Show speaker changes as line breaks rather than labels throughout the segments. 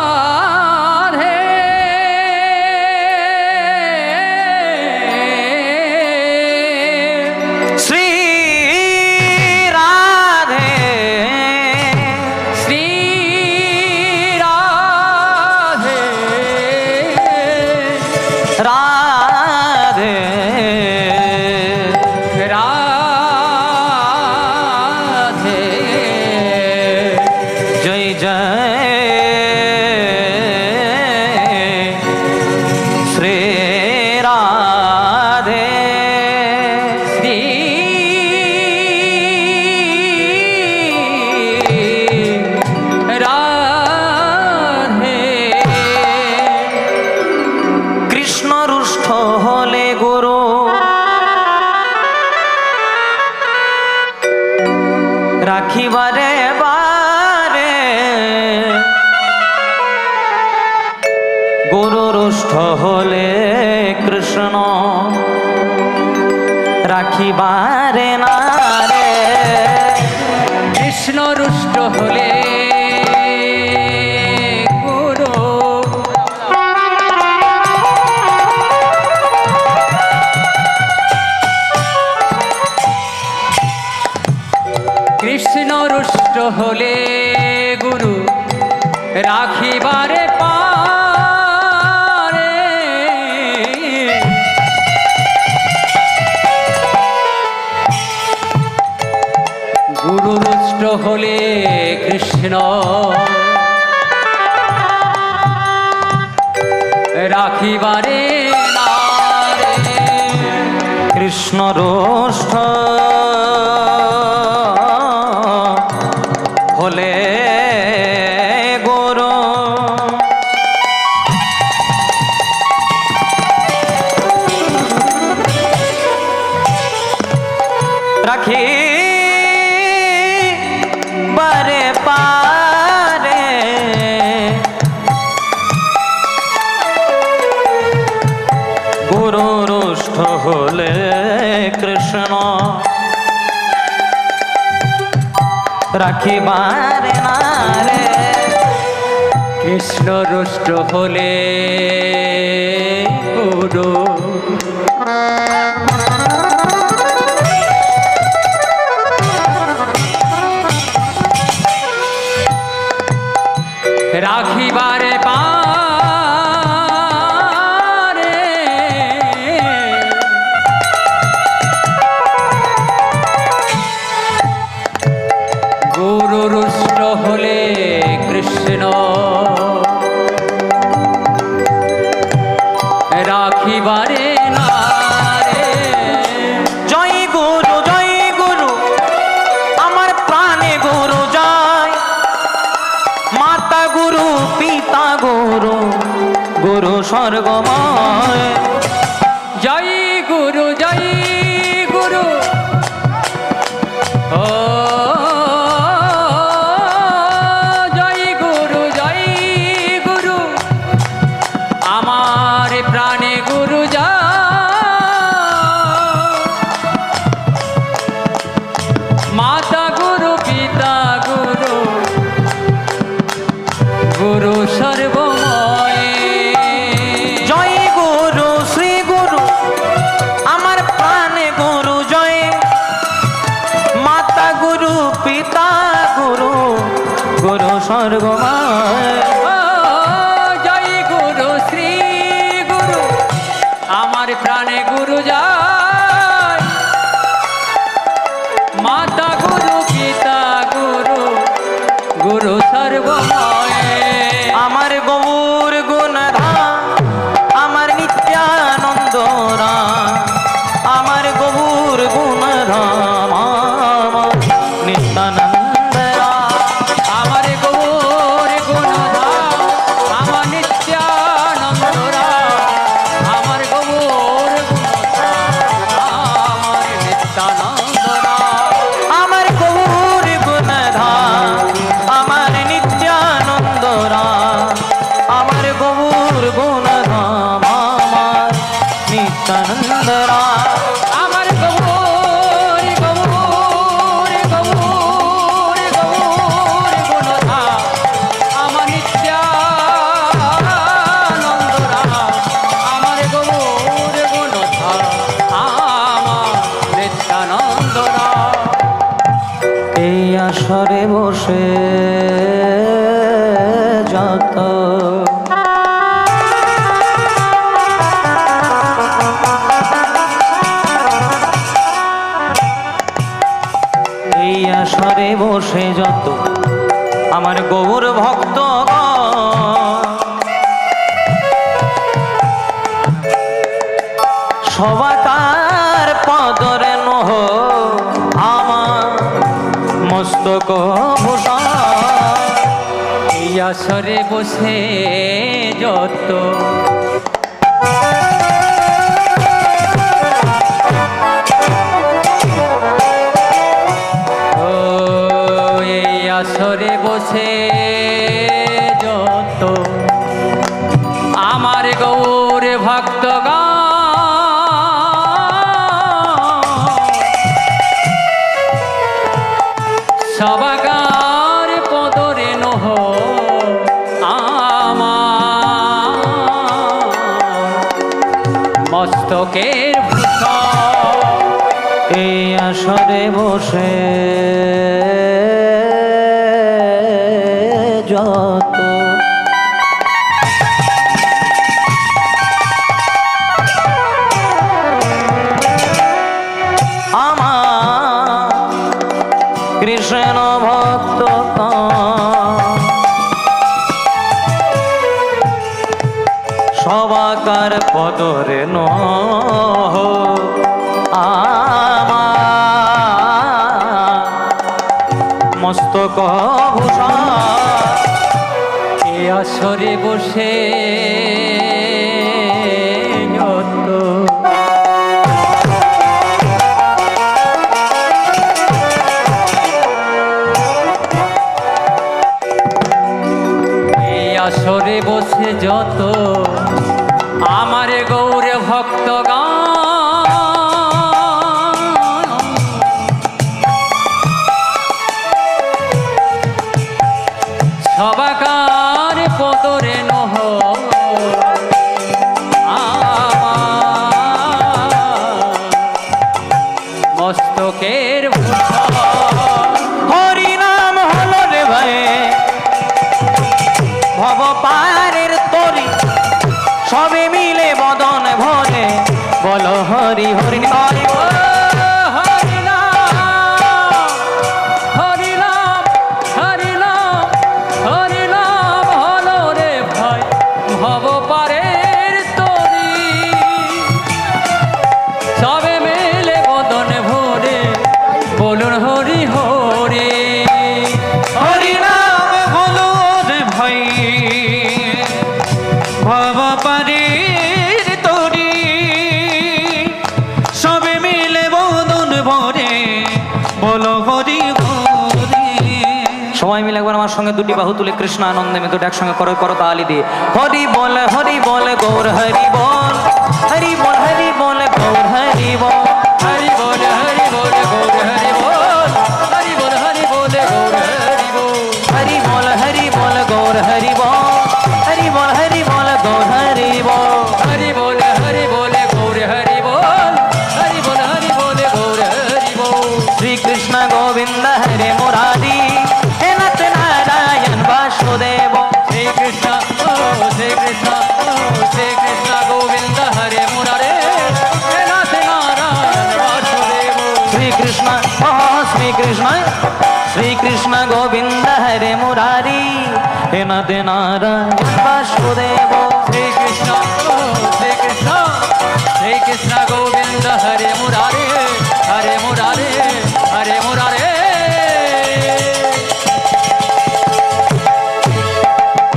রাধে
শ্রী রাধে
শ্রী রাধে
রাধে
রাধে
জয় জয় শ্রী রাধে
শ্রী রাধে
কৃষ্ণ রুষ্ট হলে গুরু রাখিবারে বারে গুরু রুষ্ট হলে কৃষ্ণ রাখিবারে না রে
কৃষ্ণ রুষ্ট হলে গুরু কৃষ্ণ রুষ্ট হলে গুরু রাখিবারে পারে গুরু রুষ্ট হলে কৃষ্ণ রাখিবারে না রে।
কৃষ্ণ রুষ্ট হলে গুরু রাখি বারে পারে গুরু রুষ্ট হলে কৃষ্ণ রাখিবারে না রে
কৃষ্ণ রুষ্ট হলে গুরু রাখিবারে পারে গুরু রুষ্ট হলে কৃষ্ণ রাখিবারে না রে।
জয় গুরু আমার প্রাণে গুরু জয় মাতা গুরু পিতা গুরু গুরু স্বর্গময়
জয় গুরু ও জয় গুরু আমার প্রাণে গুরু যা মাতা গুরু পিতা গুরু গুরু সর্বময়
জয় গুরু শ্রী গুরু আমার প্রাণে গুরু জয় মাতা গুরু পিতা গুরু গুরু স্বর্গময়
ও জয় গুরু শ্রী গুরু আমার প্রাণে গুরু যায় মাতা গুরু পিতা গুরু গুরু সর্বময়
আমার গৌর গুণধাম আমার নিত্যানন্দ রাম আমার গৌর গুণধাম আমার নিত্যানন্দ রাম
আমার গৌর গুণধাম আমার নিত্যানন্দ রাম আমার গৌর গুণধাম আমার নিত্যানন্দ রাম
আমার গৌর গুণধাম আমার নিত্যানন্দ বসে যত এই আসরে বসে যত আমার গৌর ভক্ত সবাকার পদরে নহ আমার মস্তক ভূষণ
এই আসরে বসে যত ও এই আসরে বসে যত আমার গৌর ভক্তগণ সবাকার পদরে নহ আমার মস্তকের ভূষণ
এই আসরে বসে যত আমার কৃষ্ণ ভক্ত সবাকার পদরে ন মস্তক ভূষণ
এ আসরে বসে যত এই আসরে বসে যত আমার গৌর ভক্তগণ সবাকার পদরে নহ মস্তকের ভূষণ
হরি নাম হলো রে ভাই ভব পারের তরি সবে মিলে বদন ভরে বলো হরি হরি হরি সবাই মিলে একবার আমার সঙ্গে দুটি বাহু তুলে কৃষ্ণ আনন্দে মেতো একসঙ্গে করো করো তালি দিয়ে হরি বল গৌর হরি বল হরি বল গৌর হরি বল
হরি বল গৌর হরি বল হরি বল গৌর হরি বল
হরি বল গৌর হরি বল হরি বল গৌর হরি বল
হরি বল গৌর হরি বল হরি বল গৌর হরি বল
শ্রী কৃষ্ণ গোবিন্দ হরে মুরারি হে নাথ নারায়ণ বাসুদেব
শ্রী কৃষ্ণ গোবিন্দ হরে মুরারে হে নাথ নারায়ণ বাসুদেব
শ্রী কৃষ্ণ গোবিন্দ হরে মুরারি হে নাথ নারায়ণ বাসুদেব
শ্রী কৃষ্ণ গোবিন্দ হরে মুরারে হরে মুরারে হরে মুরারে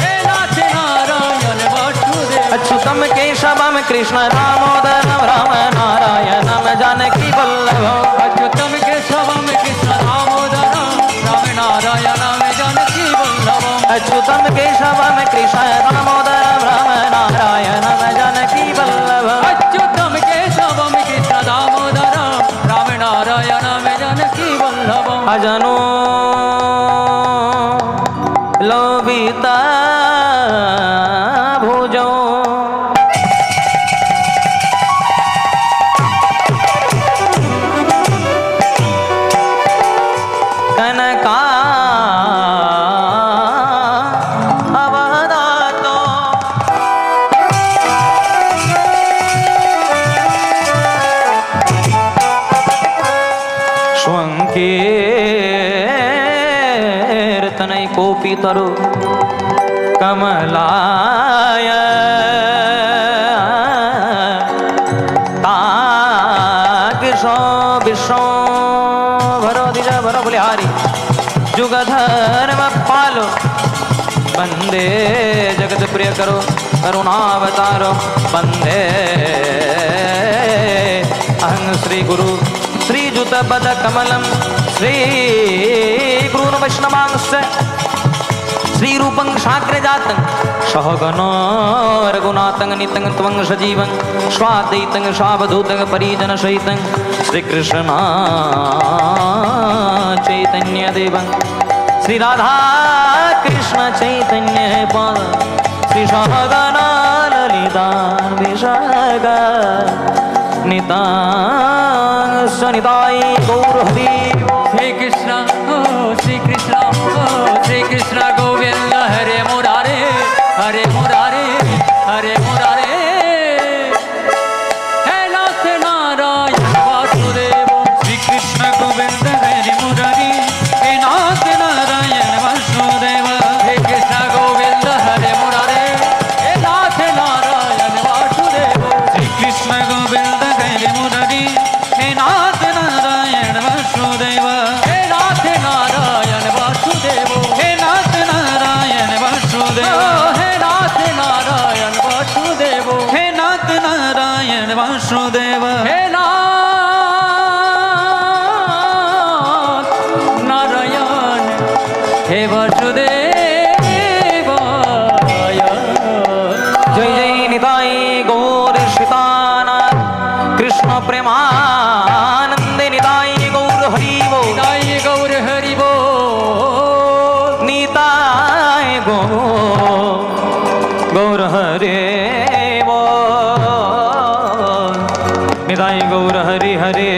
হে নাথ নারায়ণ বাসুদেব
अच्युतम केशवम कृष्ण दामोदरम राम नारायणम जानकी वल्लभ
अच्युतम केशवम कृष्ण दामोदरम राम नारायणम जानकी वल्लभम
अच्युतम केशवम कृष्ण दामोदरम राम नारायणम जानकी वल्लभ
अच्युतम केशवम कृष्ण दामोदरम राम नारायणम जानकी वल्लभम
अजनो लोभिता भुजो कनका नहीं कोपी तरो कमलाय ताग सो विश्व भरो दिजा भरो बोले हारी जुग धर्म पालो बंदे जगत प्रिय करो करुणावतारो बंदे अहं श्री गुरु श्री जुत पद कमलम श्री गुरु वैष्णवांश श्री रूपं शाग्र जातं सहगनो रघुनाथं नितं त्वं सजीवं स्वाद्वैतं स्वावधूतं परिजन सहितं श्री कृष्ण चैतन्य देवं श्री राधा कृष्ण चैतन्य पाद श्री सहगना ललिता विशाखा नितांश निताय गौर हरि
श्री कृष्ण श्री कृष्ण श्री कृष्ण गोविंद हरे मुरारे हरे मुरारे हरे मुरारे हे नाथ नारायण वासुदेव
श्री कृष्ण गोविंद हरि मुरारी हे नाथ नारायण वासुदेव
श्री कृष्ण गोविंद हरे मुरारे हे नाथ नारायण वासुदेव
श्री कृष्ण गोविंद हरि मुरारी हे नाथ नारायण वासुदेव
हे नाथ नारायण वासुदेव
हे नाथ नारायण वासुदेव
हे नाथ नारायण वासुदेव
हे नाथ नारायण वासुदेव
हे नाथ नारायण हे वासुदेवाय
जय जय निताय गौर श्रीतानाथ कृष्ण प्रेमानंदे निताय गौर हरि बोल
निताय गौर हरि बोल
निताय गौर हरे बोल निताय गौर हरि हरे